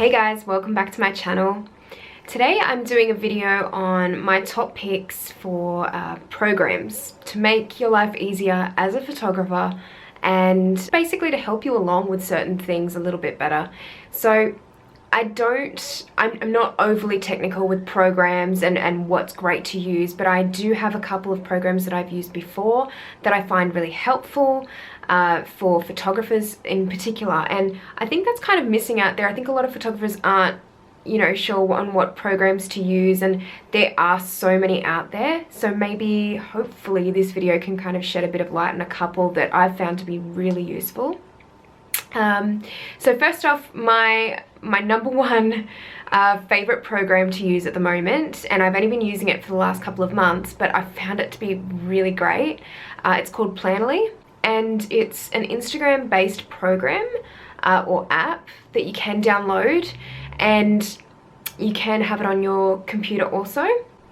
Hey guys, welcome back to my channel. Today I'm doing a video on my top picks for programs to make your life easier as a photographer and basically to help you along with certain things a little bit better. So I'm not overly technical with programs and what's great to use, but I do have a couple of programs that I've used before that I find really helpful for photographers in particular, and I think that's kind of missing out there. I think a lot of photographers aren't, sure on what programs to use, and there are so many out there. So maybe, hopefully, this video can kind of shed a bit of light on a couple that I've found to be really useful. So first off, my number one favorite program to use at the moment, and I've only been using it for the last couple of months, but I found it to be really great. It's called Planoly, and it's an Instagram based program or app that you can download, and you can have it on your computer also.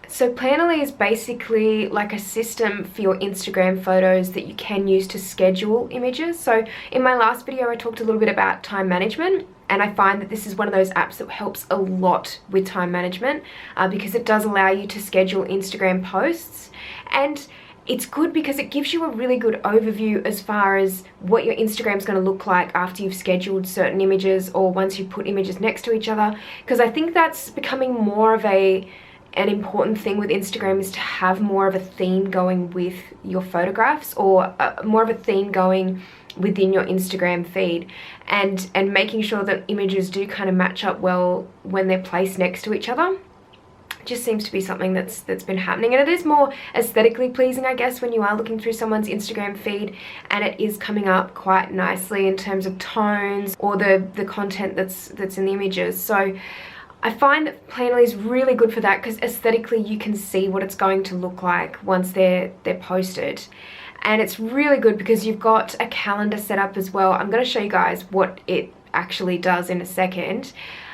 So Planoly is basically like a system for your Instagram photos that you can use to schedule images. So in my last video I talked a little bit about time management, and I find that this is one of those apps that helps a lot with time management because it does allow you to schedule Instagram posts, and it's good because it gives you a really good overview as far as what your Instagram is going to look like after you've scheduled certain images or once you put images next to each other, because I think that's becoming more of an important thing with Instagram, is to have more of a theme going with your photographs, or more of a theme going within your Instagram feed, and making sure that images do kind of match up well when they're placed next to each other. Just seems to be something that's been happening, and it is more aesthetically pleasing, I guess, when you are looking through someone's Instagram feed, and it is coming up quite nicely in terms of tones or the content that's in the images. So I find that Planoly is really good for that, because aesthetically you can see what it's going to look like once they're posted. And it's really good because you've got a calendar set up as well. I'm going to show you guys what it actually does in a second.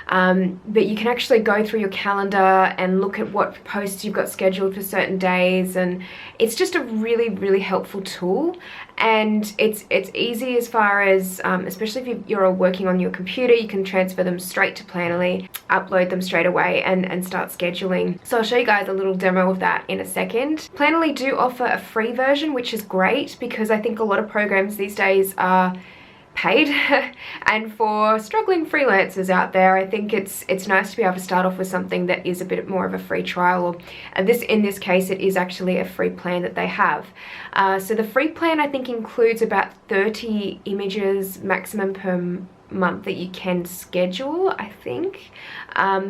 But you can actually go through your calendar and look at what posts you've got scheduled for certain days, and it's just a really helpful tool. And it's easy as far as, especially if you're working on your computer, you can transfer them straight to Planoly, upload them straight away and start scheduling. So I'll show you guys a little demo of that in a second. Planoly do offer a free version, which is great because I think a lot of programs these days are paid, and for struggling freelancers out there, I think it's nice to be able to start off with something that is a bit more of a free trial, or in this case it is actually a free plan that they have. So the free plan I think includes about 30 images maximum per month that you can schedule, I think,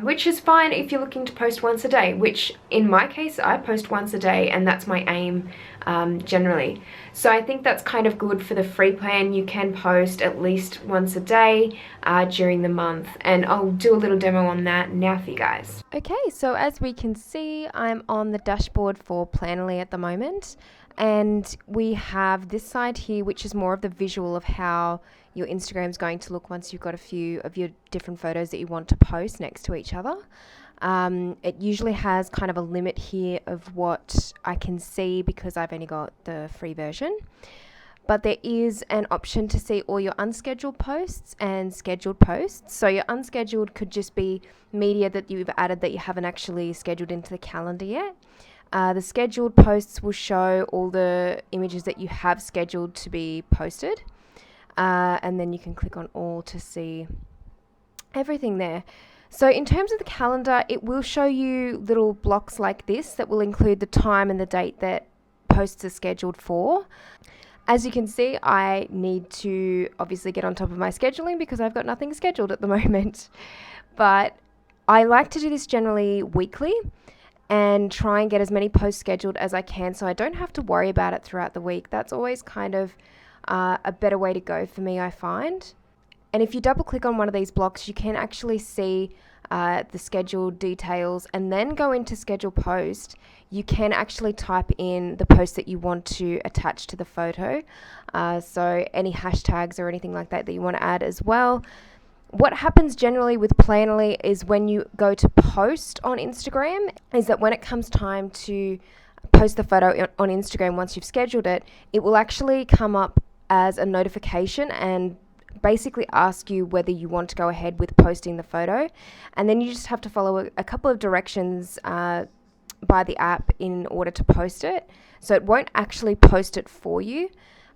which is fine if you're looking to post once a day, which in my case I post once a day, and that's my aim generally. So I think that's kind of good for the free plan. You can post at least once a day during the month, and I'll do a little demo on that now for you guys. Okay, so as we can see, I'm on the dashboard for Planoly at the moment, and we have this side here which is more of the visual of how your Instagram is going to look once you've got a few of your different photos that you want to post next to each other. It usually has kind of a limit here of what I can see because I've only got the free version. But there is an option to see all your unscheduled posts and scheduled posts. So your unscheduled could just be media that you've added that you haven't actually scheduled into the calendar yet. The scheduled posts will show all the images that you have scheduled to be posted. And then you can click on all to see everything there. So in terms of the calendar, it will show you little blocks like this that will include the time and the date that posts are scheduled for. As you can see, I need to obviously get on top of my scheduling because I've got nothing scheduled at the moment. But I like to do this generally weekly and try and get as many posts scheduled as I can, so I don't have to worry about it throughout the week. That's always kind of a better way to go for me, I find. And if you double click on one of these blocks, you can actually see the scheduled details, and then go into schedule post. You can actually type in the post that you want to attach to the photo. So any hashtags or anything like that you want to add as well. What happens generally with Planoly is when you go to post on Instagram, is that when it comes time to post the photo on Instagram, once you've scheduled it, it will actually come up as a notification and basically ask you whether you want to go ahead with posting the photo, and then you just have to follow a couple of directions by the app in order to post it. So it won't actually post it for you.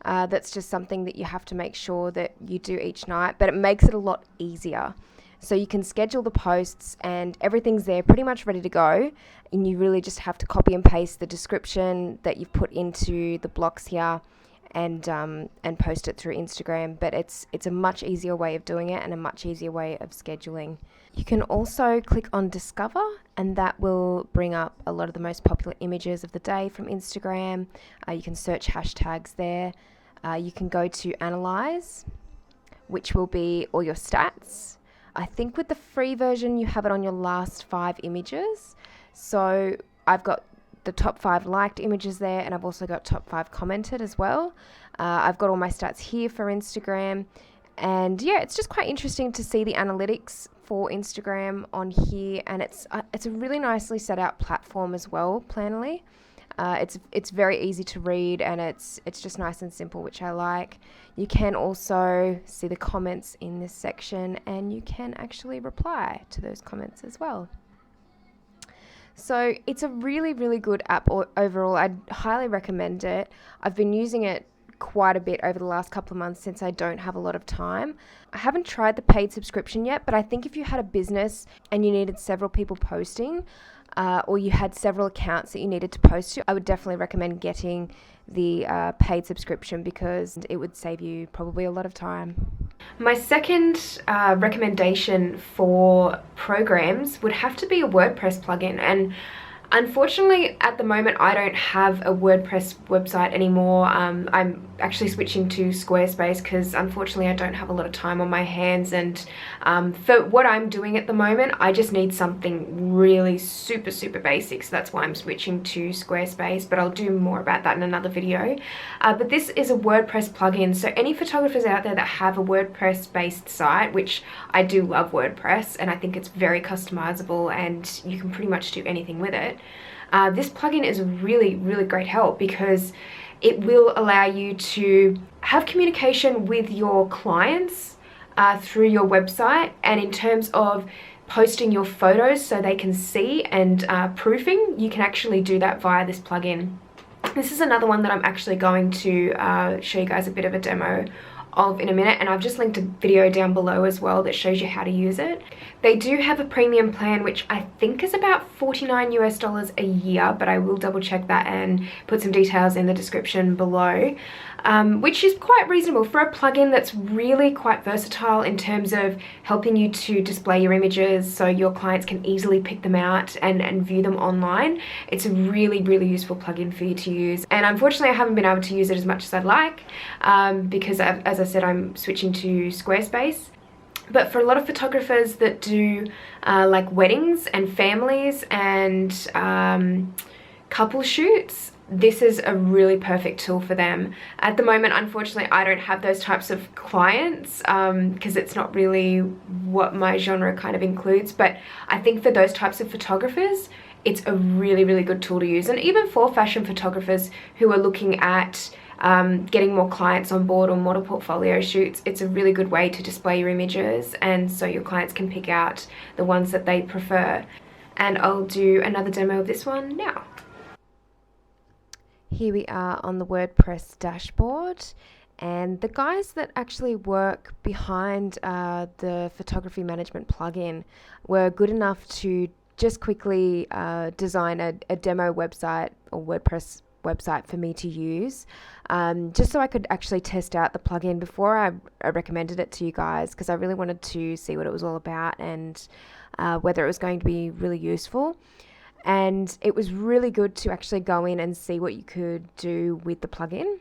That's just something that you have to make sure that you do each night, but it makes it a lot easier. So you can schedule the posts and everything's there pretty much ready to go, and you really just have to copy and paste the description that you've put into the blocks here and post it through Instagram. But it's a much easier way of doing it and a much easier way of scheduling. You can also click on Discover, and that will bring up a lot of the most popular images of the day from Instagram. You can search hashtags there. You can go to Analyze, which will be all your stats. I think with the free version, you have it on your last 5 images. So I've got the top 5 liked images there, and I've also got top 5 commented as well. I've got all my stats here for Instagram. And yeah, it's just quite interesting to see the analytics for Instagram on here, and it's a really nicely set out platform as well, Planoly. It's very easy to read, and it's just nice and simple, which I like. You can also see the comments in this section, and you can actually reply to those comments as well. So it's a really, really good app overall. I'd highly recommend it. I've been using it quite a bit over the last couple of months since I don't have a lot of time. I haven't tried the paid subscription yet, but I think if you had a business and you needed several people posting, or you had several accounts that you needed to post to, I would definitely recommend getting the paid subscription, because it would save you probably a lot of time. My second recommendation for programs would have to be a WordPress plugin, and unfortunately at the moment I don't have a WordPress website anymore. I'm actually switching to Squarespace because unfortunately I don't have a lot of time on my hands, and for what I'm doing at the moment I just need something really super basic, so that's why I'm switching to Squarespace, but I'll do more about that in another video. But this is a WordPress plugin, so any photographers out there that have a WordPress based site, which I do love WordPress and I think it's very customizable and you can pretty much do anything with it. This plugin is really great help because it will allow you to have communication with your clients through your website, and in terms of posting your photos so they can see, and proofing, you can actually do that via this plugin. This is another one that I'm actually going to show you guys a bit of a demo of in a minute, and I've just linked a video down below as well that shows you how to use it. They do have a premium plan, which I think is about $49 US a year, but I will double check that and put some details in the description below, which is quite reasonable for a plugin that's really quite versatile in terms of helping you to display your images so your clients can easily pick them out and view them online. It's a really useful plugin for you to use, and unfortunately I haven't been able to use it as much as I'd like because as I said, I'm switching to Squarespace. But for a lot of photographers that do like weddings and families and couple shoots, this is a really perfect tool for them. At the moment, unfortunately, I don't have those types of clients because it's not really what my genre kind of includes, but I think for those types of photographers, it's a really good tool to use. And even for fashion photographers who are looking at getting more clients on board or model portfolio shoots, it's a really good way to display your images, and so your clients can pick out the ones that they prefer. And I'll do another demo of this one now. Here we are on the WordPress dashboard, and the guys that actually work behind the photography management plugin were good enough to just quickly design a demo website or WordPress website for me to use, just so I could actually test out the plugin before I recommended it to you guys, because I really wanted to see what it was all about and whether it was going to be really useful. And it was really good to actually go in and see what you could do with the plugin.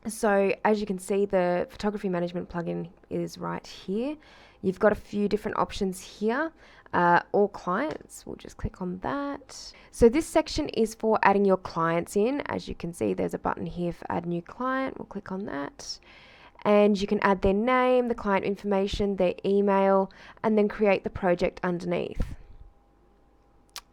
So as you can see, the photography management plugin is right here. You've got a few different options here. All clients, we'll just click on that. So this section is for adding your clients in. As you can see, there's a button here for add new client. We'll click on that. And you can add their name, the client information, their email, and then create the project underneath.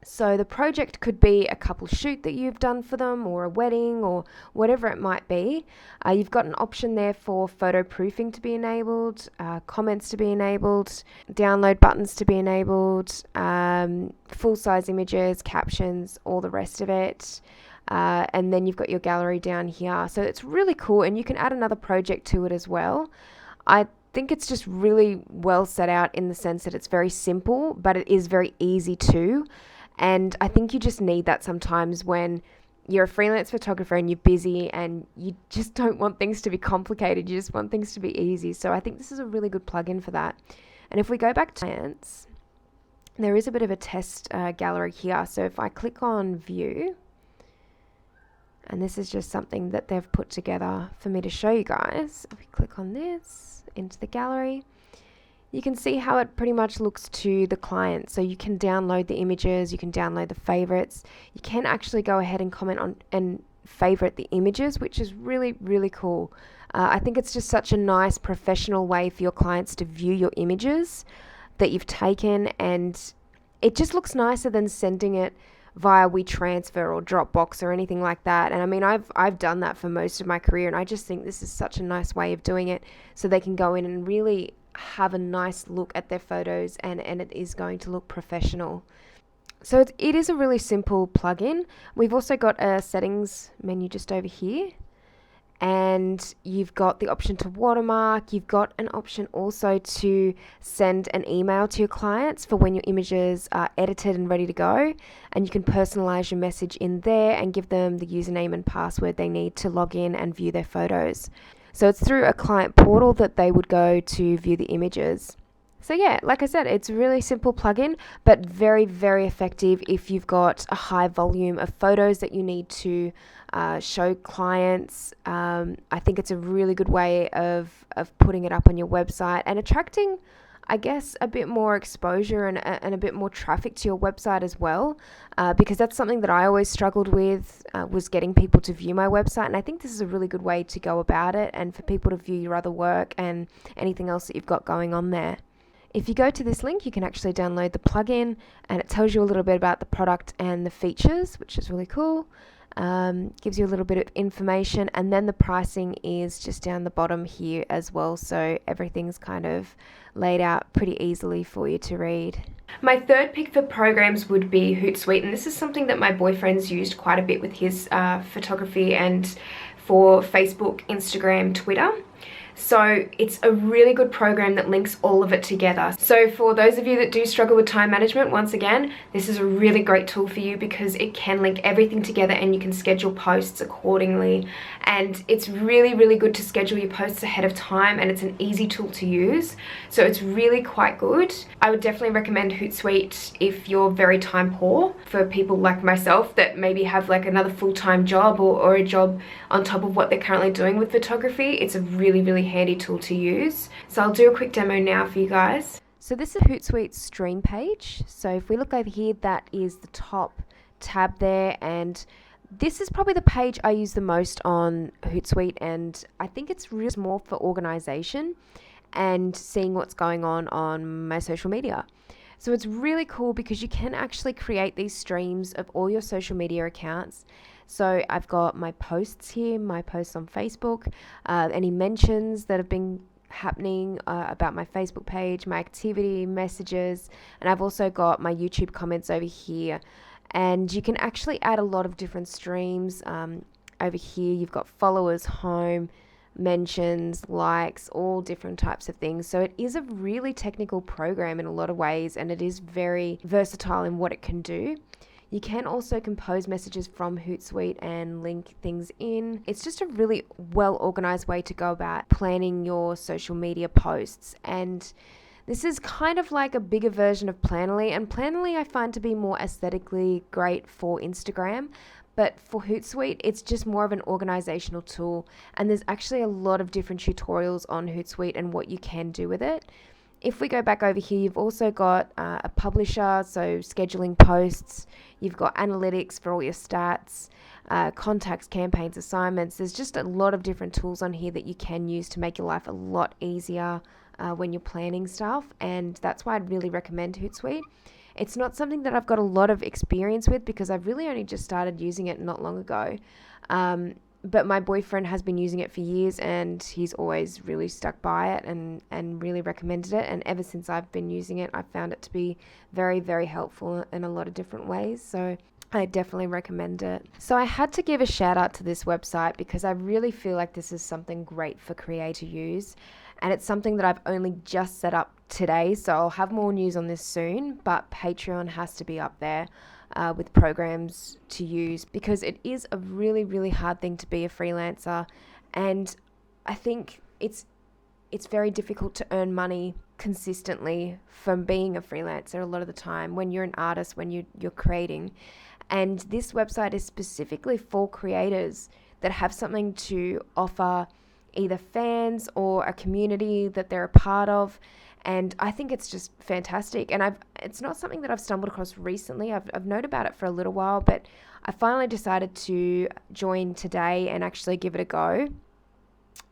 So the project could be a couple shoot that you've done for them, or a wedding, or whatever it might be. You've got an option there for photo proofing to be enabled, comments to be enabled, download buttons to be enabled, full-size images, captions, all the rest of it. And then you've got your gallery down here. So it's really cool, and you can add another project to it as well. I think it's just really well set out in the sense that it's very simple, but it is very easy too. And I think you just need that sometimes when you're a freelance photographer and you're busy and you just don't want things to be complicated. You just want things to be easy. So I think this is a really good plugin for that. And if we go back to clients, there is a bit of a test gallery here. So if I click on view, and this is just something that they've put together for me to show you guys. If we click on this into the gallery, you can see how it pretty much looks to the client. So you can download the images, you can download the favorites. You can actually go ahead and comment on and favorite the images, which is really, really cool. I think it's just such a nice professional way for your clients to view your images that you've taken, and it just looks nicer than sending it via WeTransfer or Dropbox or anything like that. And I mean, I've done that for most of my career, and I just think this is such a nice way of doing it, so they can go in and really have a nice look at their photos, and it is going to look professional. So it is a really simple plugin. We've also got a settings menu just over here, and you've got the option to watermark. You've got an option also to send an email to your clients for when your images are edited and ready to go, and you can personalize your message in there and give them the username and password they need to log in and view their photos. So it's through a client portal that they would go to view the images. So yeah, like I said, it's a really simple plugin, but very, very effective if you've got a high volume of photos that you need to show clients. I think it's a really good way of putting it up on your website and attracting, I guess, a bit more exposure and a bit more traffic to your website as well, because that's something that I always struggled with, was getting people to view my website. And I think this is a really good way to go about it, and for people to view your other work and anything else that you've got going on there. If you go to this link, you can actually download the plugin, and it tells you a little bit about the product and the features, which is really cool. Gives you a little bit of information, and then the pricing is just down the bottom here as well, so everything's kind of laid out pretty easily for you to read. My third pick for programs would be Hootsuite, and this is something that my boyfriend's used quite a bit with his photography and for Facebook, Instagram, Twitter. So it's a really good program that links all of it together. So for those of you that do struggle with time management, once again, this is a really great tool for you because it can link everything together and you can schedule posts accordingly. And it's really, really good to schedule your posts ahead of time, and it's an easy tool to use. So it's really quite good. I would definitely recommend Hootsuite if you're very time poor. For people like myself that maybe have like another full-time job or a job on top of what they're currently doing with photography, it's a really, really handy tool to use. So I'll do a quick demo now for you guys. So this is Hootsuite's stream page. So if we look over here, that is the top tab there, and this is probably the page I use the most on Hootsuite, and I think it's really more for organization and seeing what's going on my social media. So it's really cool because you can actually create these streams of all your social media accounts. So I've got my posts here, my posts on Facebook, any mentions that have been happening about my Facebook page, my activity, messages, and I've also got my YouTube comments over here. And you can actually add a lot of different streams. Over here you've got followers, home, mentions, likes, all different types of things. So it is a really technical program in a lot of ways, and it is very versatile in what it can do. You can also compose messages from Hootsuite and link things in. It's just a really well organized way to go about planning your social media posts. And this is kind of like a bigger version of Planoly, and Planoly I find to be more aesthetically great for Instagram, but for Hootsuite it's just more of an organizational tool, and there's actually a lot of different tutorials on Hootsuite and what you can do with it. If we go back over here, you've also got a publisher, so scheduling posts, you've got analytics for all your stats, contacts, campaigns, assignments. There's just a lot of different tools on here that you can use to make your life a lot easier when you're planning stuff, and that's why I'd really recommend Hootsuite. It's not something that I've got a lot of experience with because I've really only just started using it not long ago. But my boyfriend has been using it for years, and he's always really stuck by it and really recommended it. And ever since I've been using it, I've found it to be very, very helpful in a lot of different ways. So I definitely recommend it. So I had to give a shout out to this website because I really feel like this is something great for creators to use. And it's something that I've only just set up today, so I'll have more news on this soon, but Patreon has to be up there with programs to use because it is a really, really hard thing to be a freelancer. And I think it's very difficult to earn money consistently from being a freelancer a lot of the time when you're an artist, when you're creating. And this website is specifically for creators that have something to offer either fans or a community that they're a part of. And I think it's just fantastic. And it's not something that I've stumbled across recently. I've known about it for a little while, but I finally decided to join today and actually give it a go.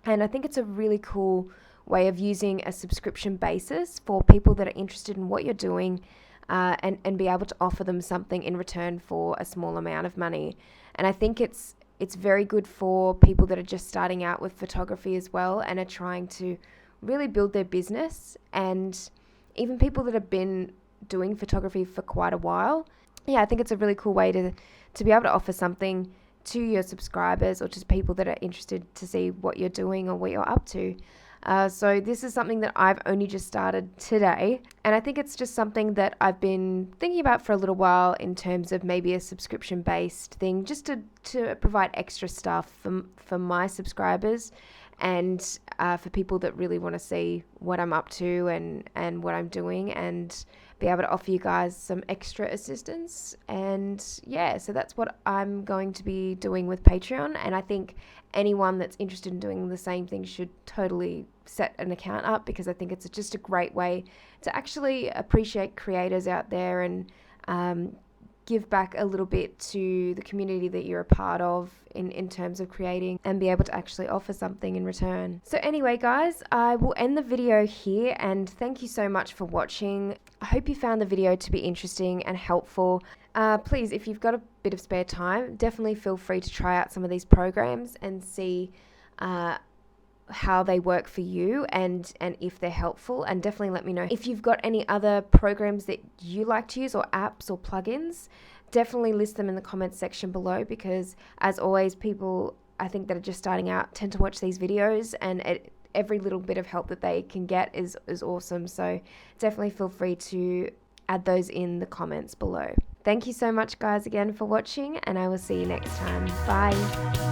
And I think it's a really cool way of using a subscription basis for people that are interested in what you're doing, and be able to offer them something in return for a small amount of money. And I think it's very good for people that are just starting out with photography as well and are trying to really build their business, and even people that have been doing photography for quite a while. Yeah, I think it's a really cool way to be able to offer something to your subscribers or just people that are interested to see what you're doing or what you're up to. So this is something that I've only just started today, and I think it's just something that I've been thinking about for a little while in terms of maybe a subscription-based thing, just to provide extra stuff for my subscribers and for people that really want to see what I'm up to and what I'm doing, and be able to offer you guys some extra assistance. And yeah, so that's what I'm going to be doing with Patreon. And I think anyone that's interested in doing the same thing should totally set an account up, because I think it's just a great way to actually appreciate creators out there and give back a little bit to the community that you're a part of in terms of creating, and be able to actually offer something in return. So anyway, guys, I will end the video here, and thank you so much for watching. I hope you found the video to be interesting and helpful. Please, if you've got a bit of spare time, definitely feel free to try out some of these programs and see how they work for you and if they're helpful, and definitely let me know if you've got any other programs that you like to use, or apps or plugins. Definitely list them in the comments section below, because as always, people I think that are just starting out tend to watch these videos, and every little bit of help that they can get is awesome. So definitely feel free to add those in the comments below. Thank you so much, guys, again for watching, and I will see you next time. Bye.